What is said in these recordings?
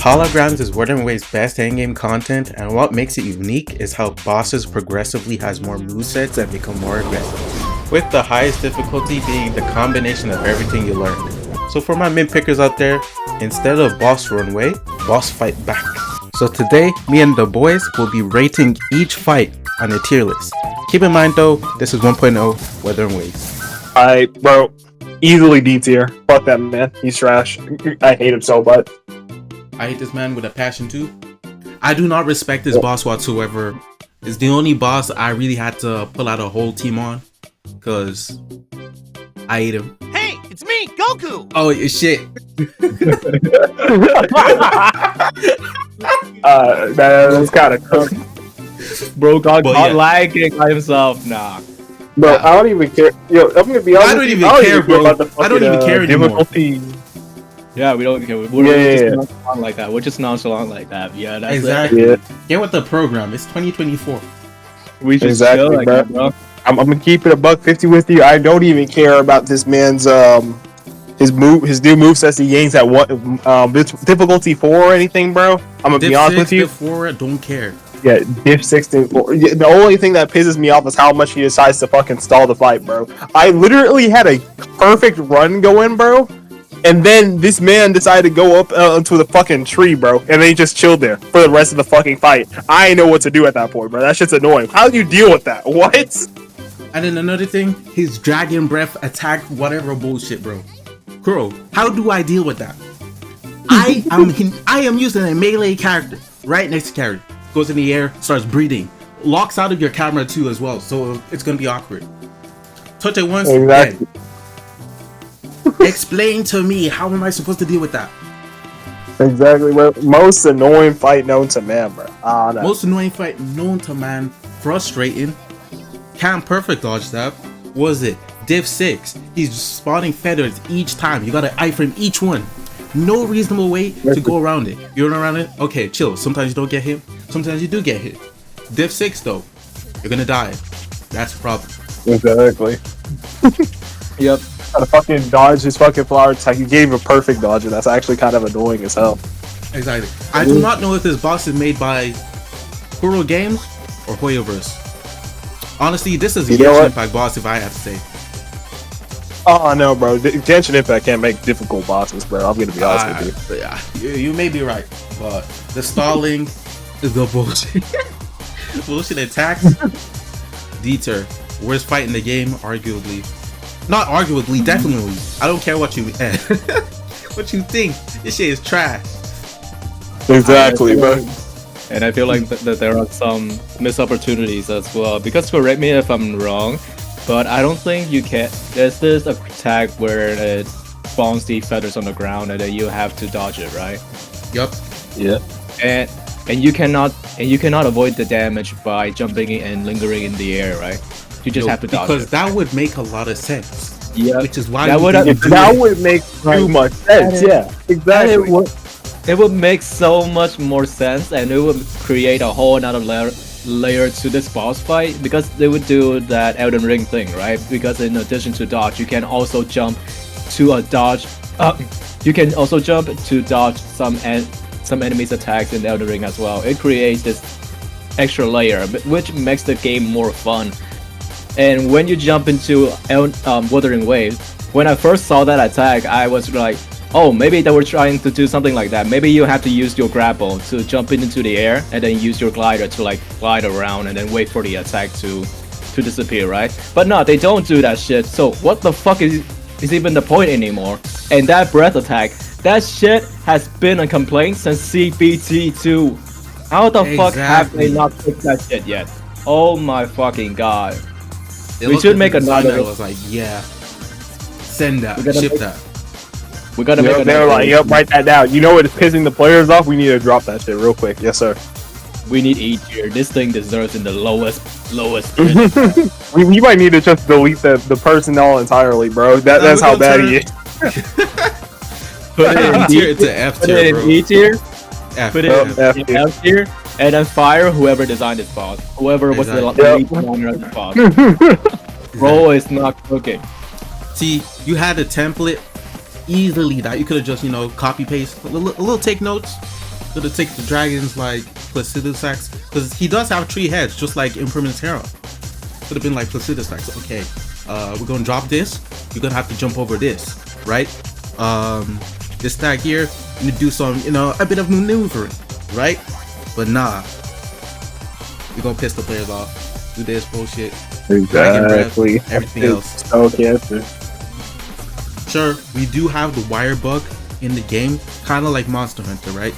Holograms is Wuthering Wave's best endgame content, and what makes it unique is how bosses progressively has more movesets and become more aggressive, with the highest difficulty being the combination of everything you learned. So for my min pickers out there, instead of boss run away, boss fight back. So today, me and the boys will be rating each fight on a tier list. Keep in mind though, this is 1.0 Wuthering Waves. Alright, bro. Easily D tier. Fuck that man. He's trash. I hate him so much. I hate this man with a passion too. I do not respect this boss whatsoever. It's the only boss I really had to pull out a whole team on, cause I hate him. Hey, it's me, Goku! Oh shit. That's kind of cooked. Bro, God yeah. lagging by himself. Nah. Bro, Yeah. I don't even care. Yo, I'm gonna be honest. I don't even care, bro. About the I don't even care anymore. difficulty. Yeah, we don't care. We're just nonchalant like that. We're just nonchalant like that. Yeah, that's Exactly. Yeah. Get with the program. It's 2024. it. We should Exactly, chill like bro. that, bro. I'm gonna keep it $150 with you. I don't even care about this man's his new movesets he gains at what difficulty 4 or anything, bro. I'm gonna be honest with you. Before, don't care. Yeah, diff 64. Yeah, the only thing that pisses me off is how much he decides to fucking stall the fight, bro. I literally had a perfect run going, bro. And then this man decided to go up onto the fucking tree, bro. And then he just chilled there for the rest of the fucking fight. I ain't know what to do at that point, bro. That shit's annoying. How do you deal with that? What? And then another thing, his dragon breath attack, whatever bullshit, bro. Kuro, how do I deal with that? I am using a melee character right next to carry. Goes in the air, starts breathing, locks out of your camera too as well, so it's gonna be awkward. Touch it once, Exactly. dead. Explain to me, how am I supposed to deal with that? Exactly. Well, most annoying fight known to man, bro. No. Most annoying fight known to man, frustrating. Can't perfect dodge that. What is it? Div 6. He's spawning feathers each time. You gotta iframe each one. No reasonable way to go around it. You run around it? Okay, chill. Sometimes you don't get hit. Sometimes you do get hit. Div 6 though, you're gonna die. That's the problem. Exactly. Yep. Gotta fucking dodge his fucking flower attack. You gave him a perfect dodge, and that's actually kind of annoying as hell. Exactly. I do not know if this boss is made by Kuro Games or Hoyoverse. Honestly, this is a Genshin Impact boss if I have to say. Oh no, bro. Genshin Impact can't make difficult bosses, bro. I'm gonna be honest with you. Yeah, you may be right, but the stalling is the bullshit. Bullshit attacks. Deter. Worst fight in the game, arguably. Not arguably, definitely. I don't care what you what you think. This shit is trash. Exactly, bro. And I feel like that there are some missed opportunities as well. Because correct me if I'm wrong, but I don't think you can. There's this attack where it spawns the feathers on the ground and then you have to dodge it, right? Yup. Yeah. And you cannot avoid the damage by jumping and lingering in the air, right? You just have to dodge because it. that would make a lot of sense. Yeah. Which is why That would make too much sense. Yeah. Exactly. It would make so much more sense, and it would create a whole another layer to this boss fight, because they would do that Elden Ring thing, right? Because in addition to dodge, you can also jump to a dodge. You can also jump to dodge some enemies' attacks in Elden Ring as well. It creates this extra layer, which makes the game more fun. And when you jump into Wuthering Waves, when I first saw that attack, I was like, oh, maybe they were trying to do something like that. Maybe you have to use your grapple to jump into the air and then use your glider to like glide around and then wait for the attack to disappear, right? But no, they don't do that shit. So what the fuck is even the point anymore? And that breath attack, that shit has been a complaint since CBT2. How the fuck have they not fixed that shit yet? Oh my fucking god. We should make another. I was like, yeah, send that, ship that. We gotta make another. They're like, yep, write that down. You know what is pissing the players off? We need to drop that shit real quick. Yes, sir. We need E tier. This thing deserves in the lowest. we might need to just delete the personnel entirely, bro. That's how bad he is. Put it in tier. It's an F tier, Put it in bro. E tier. Put it in F tier. And then fire whoever designed this boss. Whoever was the lead designer of the boss. Bro is not cooking. See, you had a template easily that you could have just, copy paste a little take notes. Gonna take the dragons like Placido Sax, because he does have 3 heads, just like Impermanence Hero. Could have been like Placido Sax. Okay, we're gonna drop this. You're gonna have to jump over this, right? This stack here, you need to do some, a bit of maneuvering, right? But nah, you're gonna piss the players off. Do this bullshit. Dragon breath, everything else. Okay. Sure, we do have the wire bug in the game, kind of like Monster Hunter, right?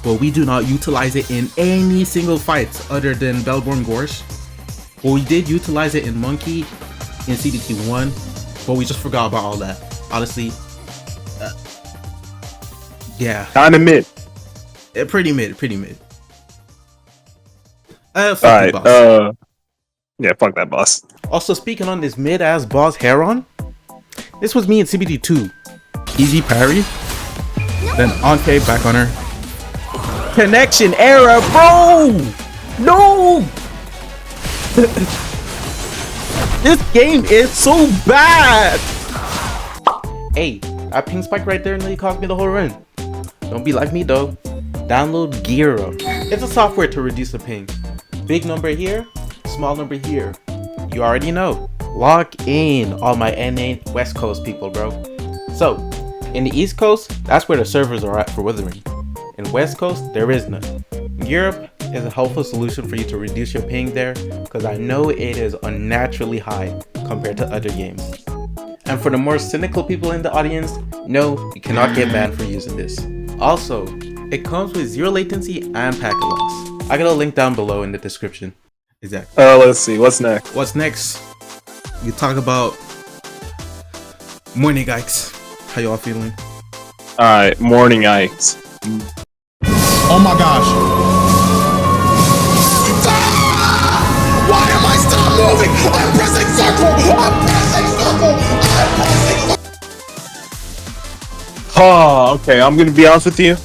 But we do not utilize it in any single fights other than Bellborn Gorge. But we did utilize it in Monkey, in CDT 1, but we just forgot about all that. Honestly, yeah. Kinda mid. Pretty mid. Fuck Alright, the boss. yeah, fuck that boss. Also, speaking on this mid-ass boss Heron, this was me in CBT 2. Easy parry, then Anke back on her. Connection error, bro! No! This game is so bad! Hey, that ping spike right there nearly cost me the whole run. Don't be like me though. Download GearUP. It's a software to reduce the ping. Big number here, small number here. You already know. Lock in all my NA West Coast people, bro. So, in the East Coast, that's where the servers are at for Wuthering. In West Coast, there is none. GearUP is a helpful solution for you to reduce your ping there, because I know it is unnaturally high compared to other games. And for the more cynical people in the audience, no, you cannot get banned for using this. Also, it comes with 0 latency and packet loss. I got a link down below in the description. Exactly. Let's see, what's next? What's next? You talk about morning yikes. How y'all feeling? Alright, morning yikes. Oh my gosh. Why am I still moving? I'm pressing circle! I'm pressing circle! Oh, okay, I'm gonna be honest with you.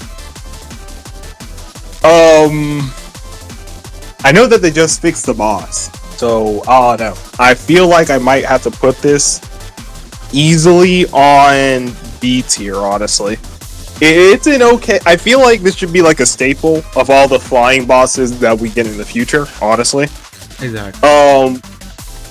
I know that they just fixed the boss, so I don't know. I feel like I might have to put this easily on B tier, honestly. It's an okay. I feel like this should be like a staple of all the flying bosses that we get in the future, honestly. Exactly.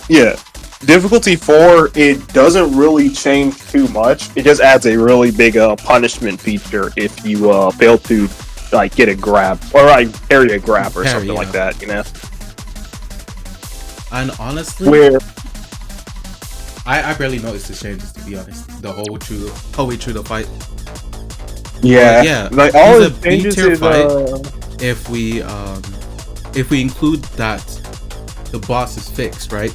Yeah. Difficulty 4, it doesn't really change too much. It just adds a really big punishment feature if you fail to like get a grab or like parry a grab or something like that, you know. And honestly, I barely noticed the changes, to be honest. The whole way through the fight. Yeah, yeah. Like all the the changes B-tier is fight, if we include that the boss is fixed, right?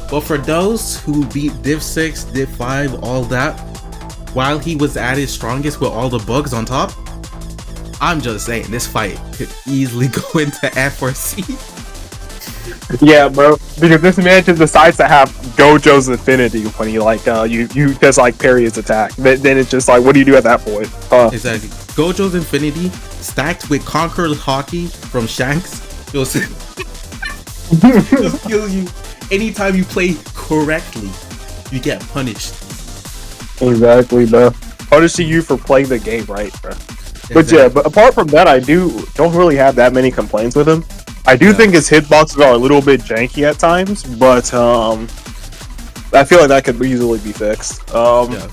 But for those who beat Div 6, Div 5, all that, while he was at his strongest with all the bugs on top, I'm just saying this fight could easily go into F or C. Yeah, bro. Because this man just decides to have Gojo's Infinity when he like you just like parry his attack. Then it's just like, what do you do at that point? Exactly. Gojo's Infinity stacked with Conqueror's Hockey from Shanks just kills you. Anytime you play correctly, you get punished. Exactly, bro. Punishing you for playing the game right, bro. Exactly. But yeah, but apart from that, I don't really have that many complaints with him. I do think his hitboxes are a little bit janky at times, but I feel like that could easily be fixed. A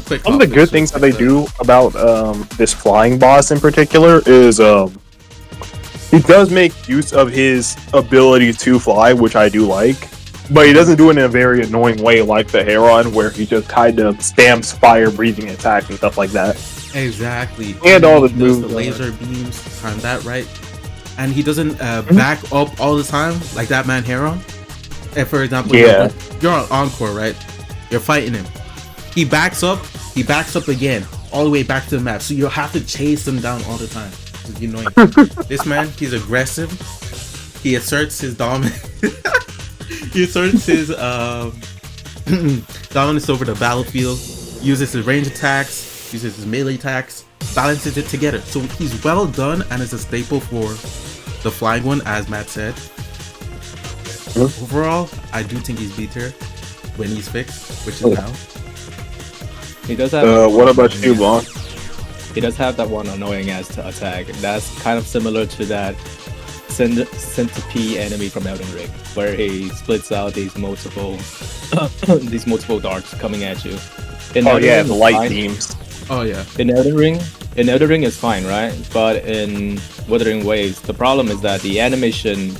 quick Some of the good things that they do about this flying boss in particular is he does make use of his ability to fly, which I do like, but he doesn't do it in a very annoying way like the Heron, where he just kind of spams fire-breathing attacks and stuff like that. Exactly. And all the he does moves, the laser beams, time that right, and he doesn't back up all the time like that man Heron. And for example, you're on Encore, right? You're fighting him. He backs up again, all the way back to the map. So you'll have to chase him down all the time. You know, this man, he's aggressive. He asserts his dominance. He asserts his dominance over the battlefield. Uses his range attacks. Uses his melee attacks. Balances it together. So he's well done and is a staple for the flying one, as Matt said. Overall, I do think he's B tier when he's fixed, which is now. He does have. What about you, Blanc? He does have that one annoying ass attack. That's kind of similar to that centipede enemy from Elden Ring, where he splits out these multiple these multiple darts coming at you. In Oh Elden yeah, Ring, the it's light fine. beams. Oh yeah. In Elden Ring is fine, right? But in Wuthering Waves, the problem is that the animation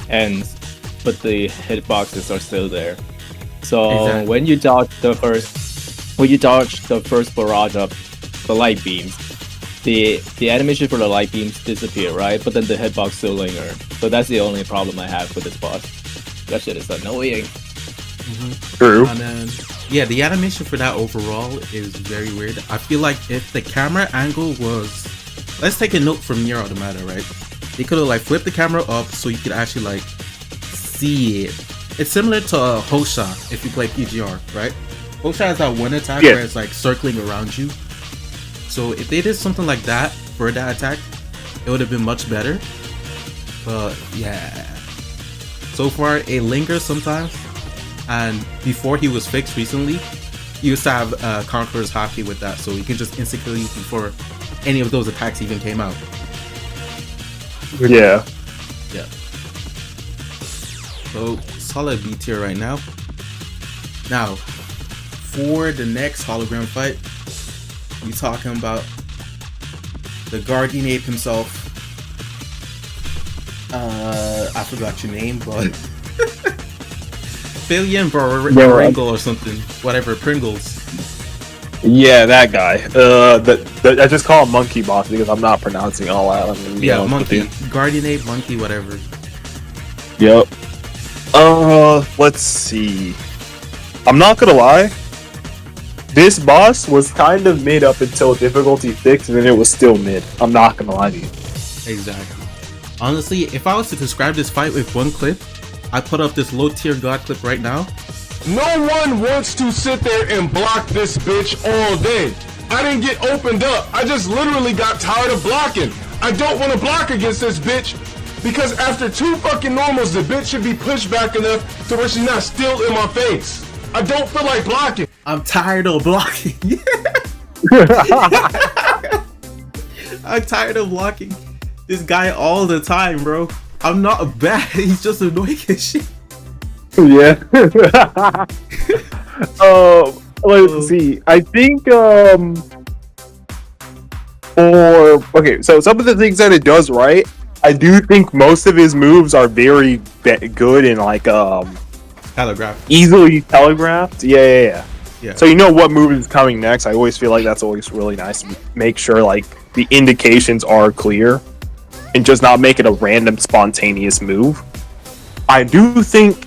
ends, but the hitboxes are still there. So Exactly. when you dodge the first barrage of the light beams, the animation for the light beams disappear, right? But then the hitbox still linger. So that's the only problem I have with this boss. That shit is annoying. True. And then, yeah, the animation for that overall is very weird. I feel like if the camera angle was, let's take a note from Nier Automata, right? They could have like flipped the camera up so you could actually like see it. It's similar to Hosha if you play PGR, right? Hosha has that one attack Yeah. where it's like circling around you. So if they did something like that for that attack, it would have been much better. But yeah, so far it lingers sometimes. And before he was fixed recently, he used to have Conqueror's Hockey with that, so you can just instantly before any of those attacks even came out. Yeah. Yeah. So solid B tier right now. Now, for the next hologram fight, we talking about the guardian ape himself. I forgot your name, but Philian Pringle or something. Whatever, Pringles. Yeah, that guy. I just call him Monkey Boss because I'm not pronouncing all that. I mean, Yeah, monkey. Guardian ape, monkey, whatever. Yep. Let's see. I'm not gonna lie. This boss was kind of mid up until difficulty 6, and then it was still mid. I'm not gonna lie to you. Exactly. Honestly, if I was to describe this fight with one clip, I'd put up this low tier god clip right now. No one wants to sit there and block this bitch all day. I didn't get opened up. I just literally got tired of blocking. I don't want to block against this bitch because after 2 fucking normals, the bitch should be pushed back enough to where she's not still in my face. I don't feel like blocking. I'm tired of blocking. I'm tired of blocking this guy all the time, bro. I'm not bad. He's just annoying as shit. Yeah. Let's see. I think so some of the things that it does right, I do think most of his moves are very good and like Telegraph. easily telegraphed. Yeah. Yeah. So you know what move is coming next. I always feel like that's always really nice to make sure like the indications are clear and just not make it a random spontaneous move. I do think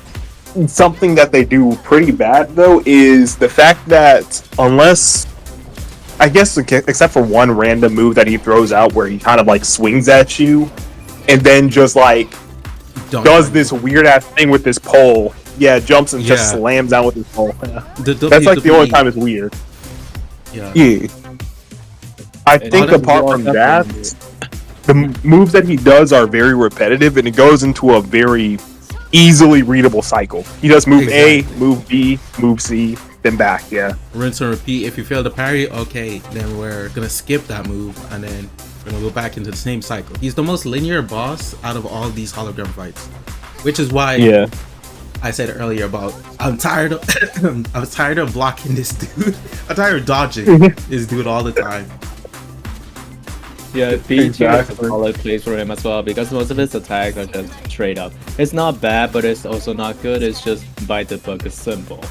something that they do pretty bad though is the fact that unless I guess except for one random move that he throws out where he kind of like swings at you and then just like does this weird ass thing with this pole. Yeah, jumps and just slams down with his pole. That's like the only time it's weird. Yeah. I think apart from that, the moves that he does are very repetitive and it goes into a very easily readable cycle. He does move A, move B, move C, then back. Yeah. Rinse and repeat. If you fail to parry, okay, then we're gonna skip that move and then we're gonna go back into the same cycle. He's the most linear boss out of all these hologram fights, which is why I said earlier about I'm tired of blocking this dude. I'm tired of dodging this dude all the time. Yeah, B tier is a solid place for him as well because most of his attacks are just straight up. It's not bad, but it's also not good. It's just by the book, it's simple.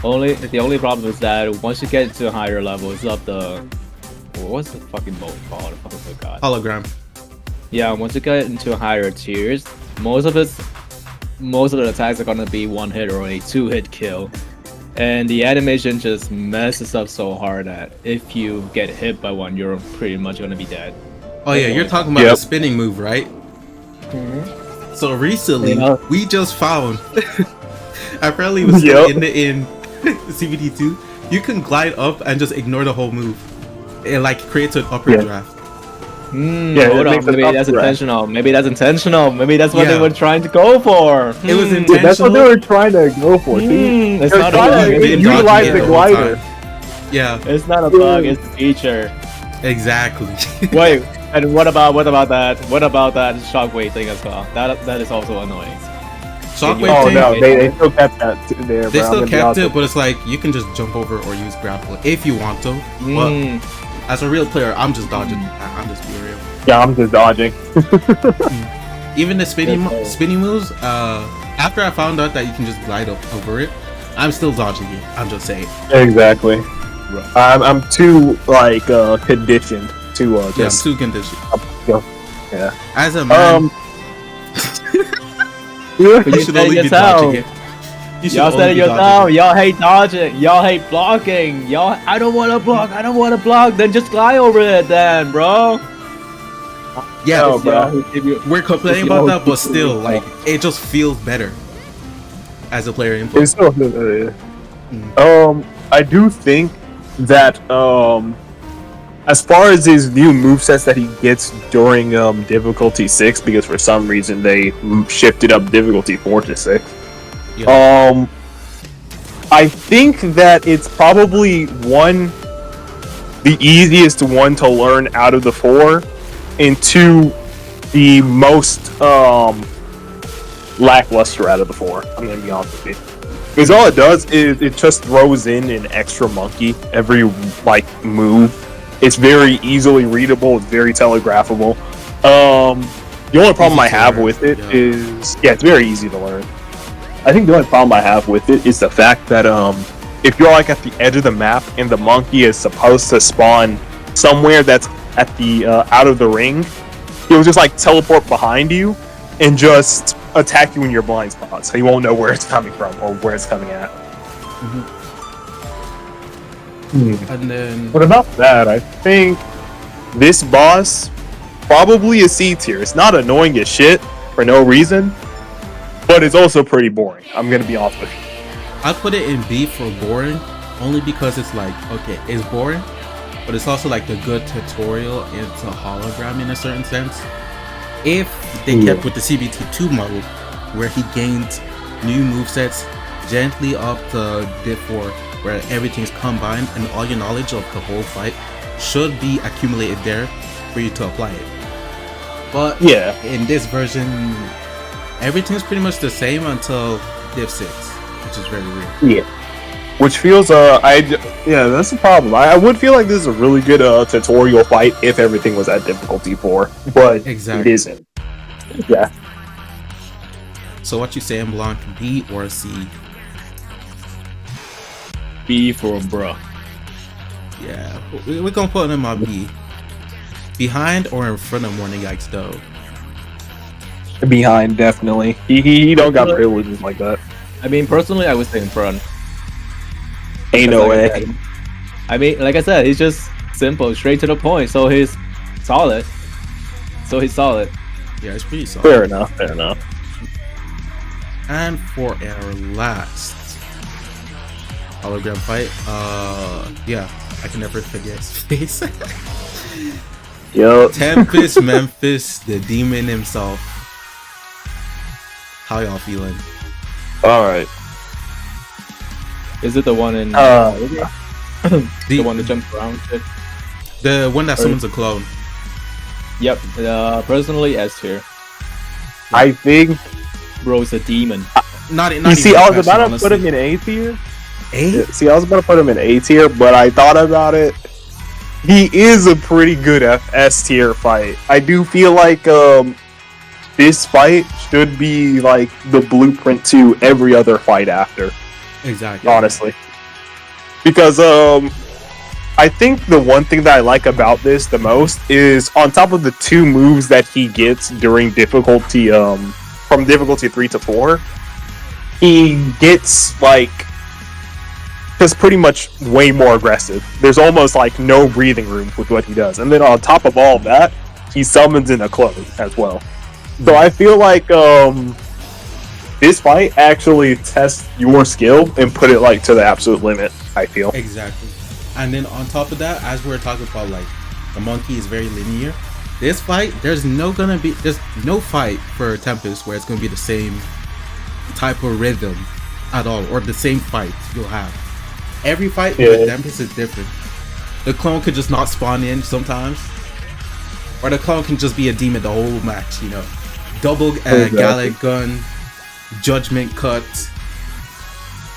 The only problem is that once you get to higher levels of the what's the fucking mode called? I fucking forgot. Hologram. Yeah, once you get into higher tiers, most of the attacks are gonna be one hit or a 2-hit kill. And the animation just messes up so hard that if you get hit by one, you're pretty much gonna be dead. Oh yeah, you're talking about the spinning move, right? So recently, we just found apparently it was in CBD2, you can glide up and just ignore the whole move. It like creates an upper draft. Hold on, maybe that's intentional. Maybe that's intentional. Maybe that's what they were trying to go for. It was intentional. That's what they were trying to go for. It's not utilize the glider. Yeah. It's not a bug, it's a feature. Exactly. Wait, and what about that? What about that shockwave thing as well? That is also annoying. Shockwave Oh thing, no, they still kept that there. they bro. I'm still gonna be kept honest it, with but it's like you can just jump over or use grapple if you want to. But Mm. as a real player, I'm just dodging. I'm just being real. you. Yeah, I'm just dodging. Even the Yes, spinning moves, after I found out that you can just glide over it, I'm still dodging it. I'm just saying. Exactly. I'm too like conditioned to Yeah, I'm just too conditioned. go. Yeah. As a man, But you you should said only it be dodging yourself. it. You should Y'all only said it be yourself. dodging it. Y'all hate dodging. Y'all hate blocking. Y'all, I don't want to block. I don't want to block. Then just glide over it, then, bro. Yeah, No, It's y'all bro. who give you- we're complaining it's about y'all that, who but give you still, like, recall. it just feels better as a player input. It's still, I do think that as far as his new movesets that he gets during difficulty 6, because for some reason they shifted up difficulty 4 to 6. Yeah. I think that it's probably the easiest one to learn out of the 4, and 2, the most lackluster out of the 4. I'm gonna be honest with you. Because all it does is it just throws in an extra monkey every like move. It's very easily readable. It's very telegraphable. The only problem Easy I to have learn, with it yeah. is it's very easy to learn. I think the only problem I have with it is the fact that if you're like at the edge of the map and the monkey is supposed to spawn somewhere that's at the out of the ring, he'll just like teleport behind you and just attack you in your blind spot, so you won't know where it's coming from or where it's coming at. And then But about that, I think this boss probably a C tier. It's not annoying as shit for no reason, but it's also pretty boring. I'm gonna be honest with you. I put it in B for boring, only because it's like, okay, it's boring, but it's also like the good tutorial into hologram in a certain sense. If they kept with the CBT2 model, where he gained new movesets gently up to Div 4, where everything's combined and all your knowledge of the whole fight should be accumulated there for you to apply it. But Yeah. in this version, everything's pretty much the same until Div 6, which is very weird. Yeah. Which feels yeah, that's the problem. I would feel like this is a really good tutorial fight if everything was at difficulty 4, but Exactly. it isn't. Yeah. So what you saying, Blanc, B or C? B for bro. Yeah, we're gonna put him on B. Behind or in front of Morning Yikes though? Behind, definitely. He don't got privileges like that. I mean, personally, I would say in front. Ain't no Like I way. said- I mean, like I said, he's just simple, straight to the point. So he's solid. Yeah, it's pretty solid. Fair enough. And for our last hologram fight, yeah, I can never forget his face. Yup. Tempest Memphis, the demon himself. How y'all feeling? Alright. Is it the one in Uh, the one that jumps around? Shit? The one that summons a clone. Yep. Personally, S tier. I think. Bro's a demon. Not You even see, I was a about question, to put him honestly. in A tier. A? See, I was about to put him in A tier, but I thought about it. He is a pretty good S tier fight. I do feel like this fight should be like the blueprint to every other fight after. Exactly. Honestly, because I think the one thing that I like about this the most is on top of the 2 moves that he gets during difficulty from difficulty 3 to 4, he gets like just pretty much way more aggressive. There's almost like no breathing room with what he does, and then on top of all of that, he summons in a clone as well. So I feel like this fight actually tests your skill and put it like to the absolute limit, I feel. Exactly. And then on top of that, as we're talking about, like, the monkey is very linear. This fight, there's no fight for Tempest where it's gonna be the same type of rhythm at all, or the same fight you'll have. Every fight with Tempest is different. The clone could just not spawn in sometimes, or the clone can just be a demon the whole match. You know, double Gallic gun, judgment cut,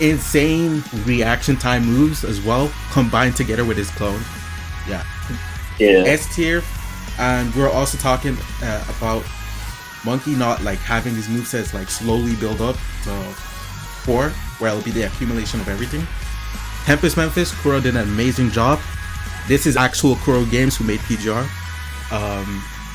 insane reaction time moves as well, combined together with his clone. Yeah. S tier, and we're also talking about Monkey not like having these movesets like slowly build up to 4, where it'll be the accumulation of everything. Tempest Memphis, Kuro did an amazing job. This is actual Kuro Games who made PGR.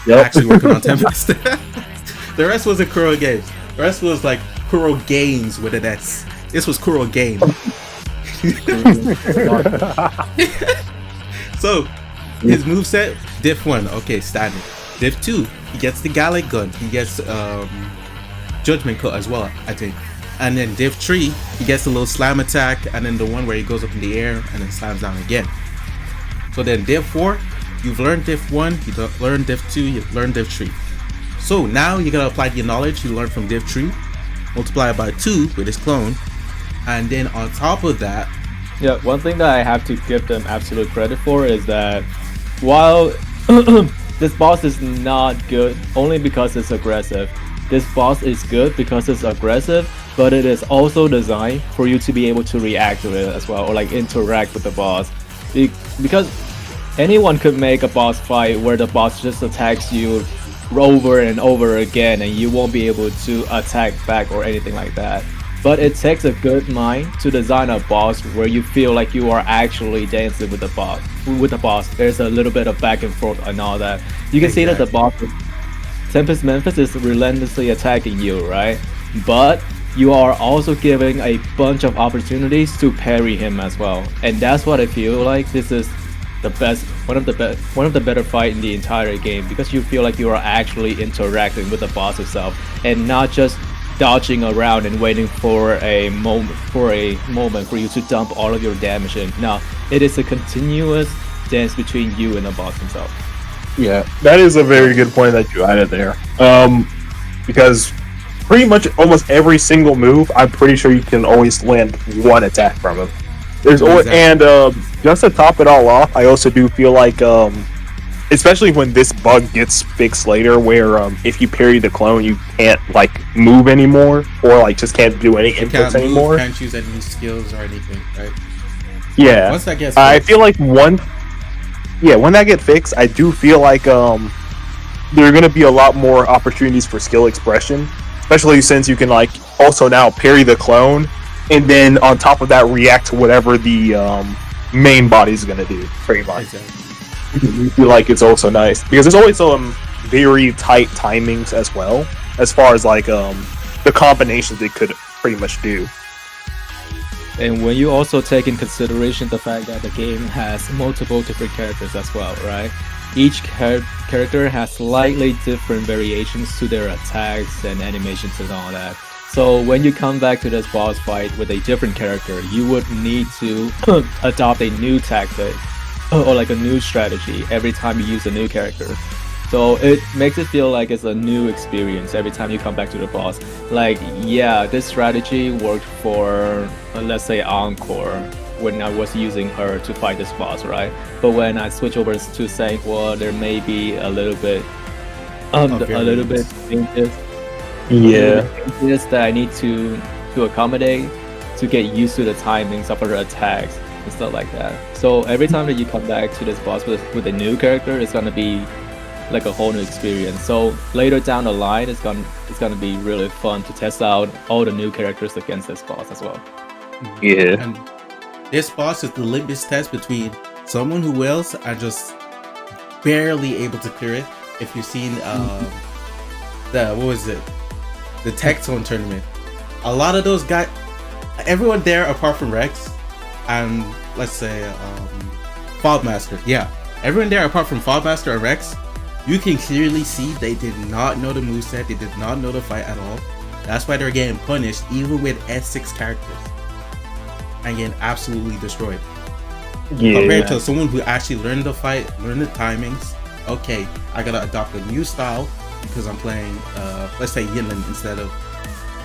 Actually working on Tempest. The rest wasn't Kuro Games. The rest was like Kuro Games with an S. This was Kuro Game. So, his moveset, Diff 1, okay, standard. Diff 2, he gets the Gallic gun. He gets Judgment Cut as well, I think. And then Div 3, he gets a little slam attack, and then the one where he goes up in the air and then slams down again. So then Div 4, you've learned Div 1, you've learned Div 2, you've learned Div 3. So now you're gonna apply the knowledge you learned from Div 3, multiply it by 2 with his clone, and then on top of that... Yeah, one thing that I have to give them absolute credit for is that while this boss is not good only because it's aggressive, this boss is good because it's aggressive, but it is also designed for you to be able to react to it as well, or like interact with the boss. Because anyone could make a boss fight where the boss just attacks you over and over again and you won't be able to attack back or anything like that. But it takes a good mind to design a boss where you feel like you are actually dancing with the boss. There's a little bit of back and forth and all that. You can see that the boss, Tempest Memphis, is relentlessly attacking you, right? But you are also giving a bunch of opportunities to parry him as well. And that's what I feel like this is the best, one of the better fight in the entire game, because you feel like you are actually interacting with the boss itself and not just dodging around and waiting for a moment for you to dump all of your damage in. No, it is a continuous dance between you and the boss himself. Yeah, that is a very good point that you added there. Because pretty much almost every single move, I'm pretty sure you can always land one attack from him. There's always, and just to top it all off, I also do feel like, especially when this bug gets fixed later, where if you parry the clone, you can't like move anymore, or like just can't do any inputs anymore. Can't use any skills or anything, right? Yeah. Once that gets fixed, I feel like when that gets fixed, I do feel like there are gonna be a lot more opportunities for skill expression, especially since you can like also now parry the clone, and then on top of that react to whatever the main body is gonna do, pretty much. Exactly. I feel like it's also nice because there's always some very tight timings as well, as far as like the combinations they could pretty much do. And when you also take in consideration the fact that the game has multiple different characters as well, right? Each character has slightly different variations to their attacks and animations and all that. So when you come back to this boss fight with a different character, you would need to adopt a new tactic or like a new strategy every time you use a new character. So it makes it feel like it's a new experience every time you come back to the boss. Like, yeah, this strategy worked for, let's say, Encore, when I was using her to fight this boss, right? But when I switch over to saying, well, there may be a little bit changes. Yeah. Changes that I need to accommodate to get used to the timings of her attacks and stuff like that. So every time that you come back to this boss with a new character, it's gonna be like a whole new experience. So later down the line, it's gonna be really fun to test out all the new characters against this boss as well. Yeah. And this boss is the litmus test between someone who wills and just barely able to clear it. If you've seen the Tech Zone tournament, a lot of those guys, everyone there apart from Rex and let's say Fobmaster, yeah, everyone there apart from Fobmaster and Rex, you can clearly see they did not know the moveset, they did not know the fight at all. That's why they're getting punished even with S6 characters and getting absolutely destroyed. Yeah. Compared to someone who actually learned the fight, learned the timings. Okay, I gotta adopt a new style because I'm playing, let's say Yinlin instead of,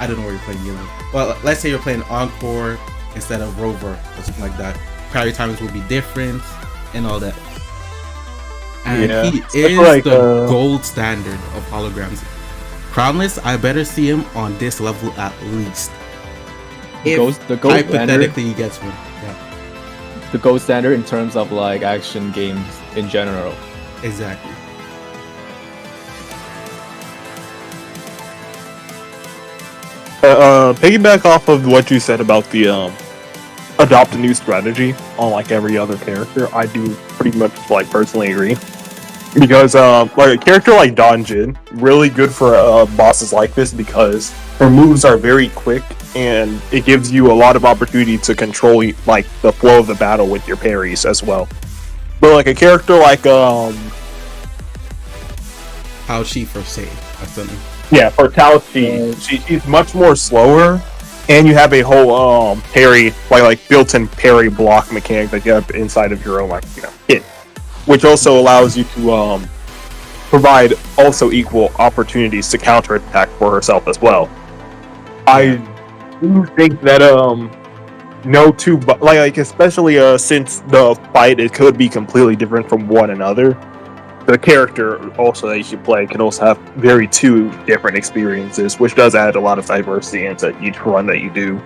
I don't know where you're playing Yinlin. Well, let's say you're playing Encore instead of Rover or something like that. Parry timings will be different. and all that. And Yeah. he Especially is like, the gold standard of holograms. Crownless, I better see him on this level at least. The If gold standard, hypothetically he gets one. Yeah, the gold standard in terms of like action games in general. exactly. Piggyback off of what you said about the adopt a new strategy on like every other character, I do pretty much like personally agree. Because like a character like Donjin, really good for bosses like this because her moves are very quick and it gives you a lot of opportunity to control like the flow of the battle with your parries as well. But like a character like How she for save. That's something. yeah, for Tao she's much more slower, and you have a whole parry like built-in parry block mechanic that you have inside of your own like hit, which also allows you to provide also equal opportunities to counterattack for herself as well. I do think that no two like especially since the fight it could be completely different from one another. The character also that you should play can also have very two different experiences, which does add a lot of diversity into each run that you do.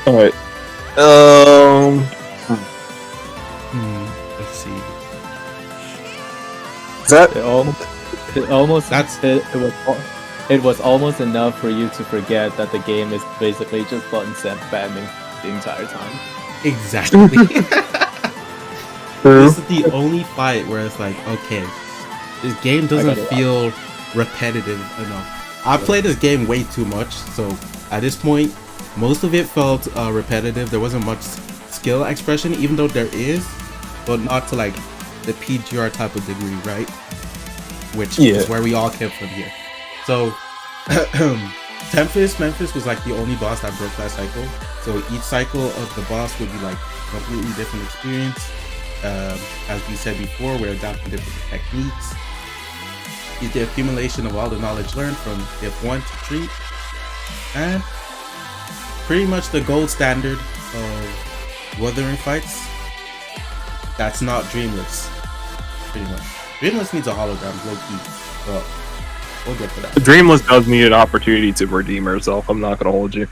All right. Let's see. Is that It was almost enough for you to forget that the game is basically just button set spamming the entire time. Exactly. true? This is the only fight where it's like, okay, this game doesn't feel repetitive enough. I played this game way too much, so at this point, most of it felt repetitive. There wasn't much skill expression, even though there is, but not to like the PGR type of degree, right? Which is where we all came from here. So, Memphis was like the only boss that broke that cycle. So each cycle of the boss would be like completely different experience. As we said before, we're adapting different techniques. It's the accumulation of all the knowledge learned from diff 1 to 3, and pretty much the gold standard of Wuthering fights. That's not Dreamless. Pretty much. Dreamless needs a hologram, low key. But we'll get to that. Dreamless does need an opportunity to redeem herself. I'm not gonna hold you.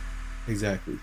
Exactly.